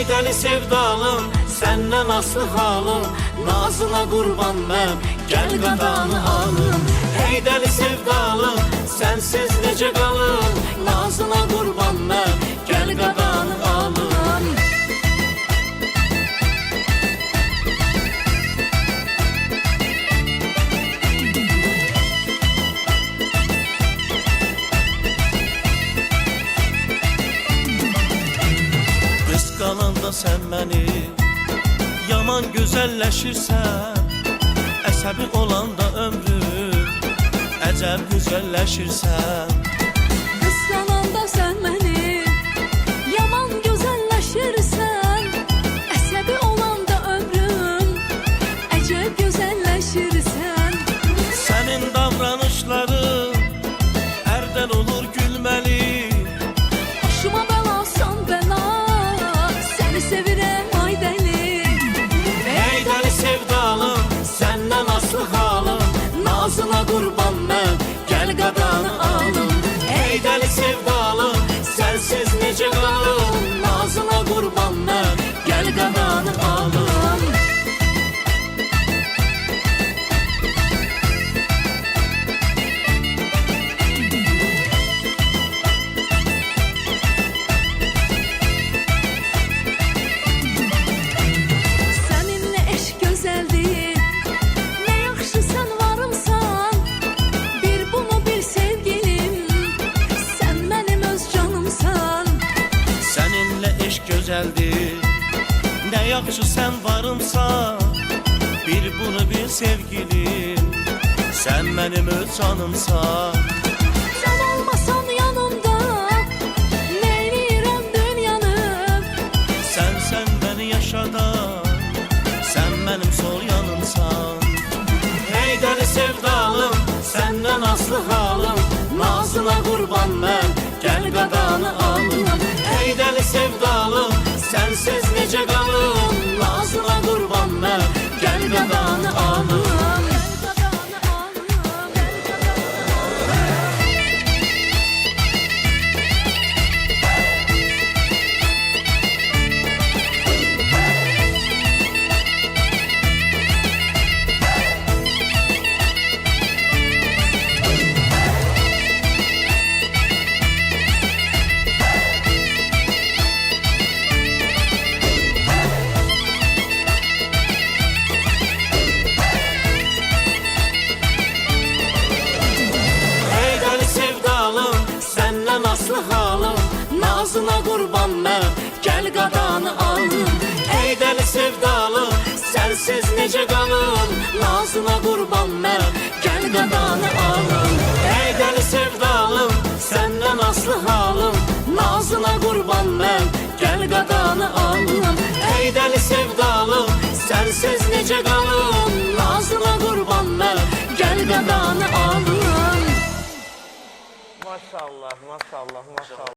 Ey deli sevdalım, senden aslı halım, nazına qurban mən, gəl qadanı alım. Ey deli sevdalım, sensiz necə qalım, nazına qurban mən, gəl qadanı alım. Qısqananda sən məni yaman gözəlləşirsən, əsəbi olanda ömrüm əcəb gözəlləşirsən. Qısqananda sən məni yaman gözəlləşirsən, əsəbi olanda ömrüm əcəb gözəlləşirsən. Sənin davranışların ərdən olur gülməli, Başıma bəlasan bəla, səni sevirəm ay dəli. Ey deli sevdalım, senden aslı halım, nazına qurban mən, gəl qadanı alım. Ey deli sevdalım, sensiz necə qalım, nazına qurban mən, gəl qadanı alım. Səninlə eşq gözəldir, nə yaxşı sən varımsan. Bir bunu bil sevgilim, sən mənim öz canımsan. səninlə eşq gözəldir, nə yaxşı sən varımsan. Bir bunu bil sevgilim, sən mənim öz canımsan. Sən olmasan yanımda, neyləyirəm dünyanı. Sən məni yaşadan, sən mənim sol yanımsan. Ey deli sevdalım, senden aslı halım, nazına qurban mən, gəl qadanı alım. Ey deli sevdalım, sensiz necə qalım, nazına qurban mən, gəl qadanı alım. Ey deli sevdalım, senden aslı halım, nazına qurban mən, gəl qadanı alım. Ey deli sevdalım, sensiz necə qalım, nazına qurban mən, gəl qadanı alım. Ey deli sevdalım, senden aslı halım, nazına qurban mən, gəl qadanı alım. Ey deli sevdalım, sensiz necə qalım, nazına qurban mən, gəl qadanı alım. Maşallah, maşallah, maşallah.